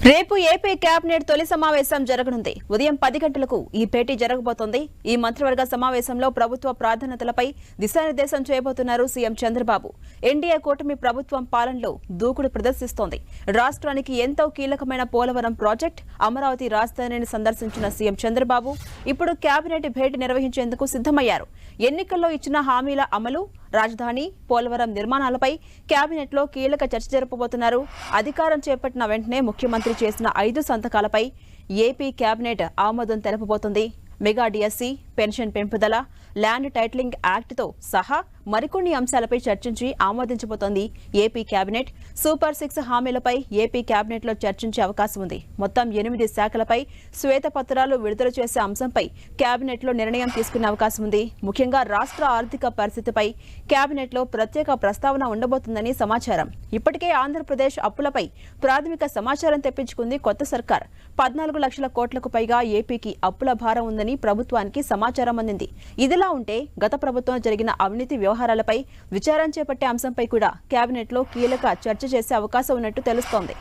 రేపు AP cabinet తొలి సమావేశం జరగనుంది. ఉదయం 10 గంటలకు ఈ భేటీ జరగబోతోంది. ఈ మంత్రివర్గ సమావేశంలో ప్రభుత్వ ప్రాధాన్యతలపై దిశానిర్దేశం చేయబోతున్నారు సీఎం చంద్రబాబు. ఎన్డీఏ కూటమి ప్రభుత్వం పాలనలో దూకుడు ప్రదర్శిస్తోంది. రాష్ట్రానికి ఎంతో కీలకమైన పోలవరం ప్రాజెక్ట్, అమరావతి రాజధానిని సందర్శించిన సీఎం చంద్రబాబు ఇప్పుడు కేబినెట్ భేటీ నిర్వహించేందుకు సిద్ధమయ్యారు. ఎన్నికల్లో ఇచ్చిన హామీల అమలు, రాజధాని, పోలవరం నిర్మాణాలపై కేబినెట్లో కీలక చర్చ జరపబోతున్నారు. అధికారం చేపట్టిన వెంటనే ముఖ్యమంత్రి చేసిన 5 సంతకాలపై ఏపీ కేబినెట్ ఆమోదం తెలపబోతుంది. మెగా డిఎస్సి, పెన్షన్ పెంపుదల, ల్యాండ్ టైటిలింగ్ యాక్ట్తో సహా మరికొన్ని అంశాలపై చర్చించి ఆమోదించబోతోంది ఏపీ కేబినెట్. సూపర్ 6 హామీలపై ఏపీ కేబినెట్లో చర్చించే అవకాశం ఉంది. మొత్తం 8 శాఖలపై శ్వేతపత్రాలు విడుదల చేసే అంశంపై కేబినెట్లో నిర్ణయం తీసుకునే అవకాశం ఉంది. ముఖ్యంగా రాష్ట్ర ఆర్థిక పరిస్థితిపై కేబినెట్లో ప్రత్యేక ప్రస్తావన ఉండబోతుందని సమాచారం. ఇప్పటికే ఆంధ్రప్రదేశ్ అప్పులపై ప్రాథమిక సమాచారం తెప్పించుకుంది కొత్త సర్కార్. 14 లక్షల కోట్లకు పైగా ఏపీకి అప్పుల భారం ఉందని ప్రభుత్వానికి సమాచారం అందింది. ఇదిలా ఉంటే గత ప్రభుత్వం జరిగిన అవినీతి వ్యవహారాలపై విచారణ చేపట్టే అంశంపై కూడా కేబినెట్లో కీలక చర్చ చేసే అవకాశం ఉన్నట్టు తెలుస్తోంది.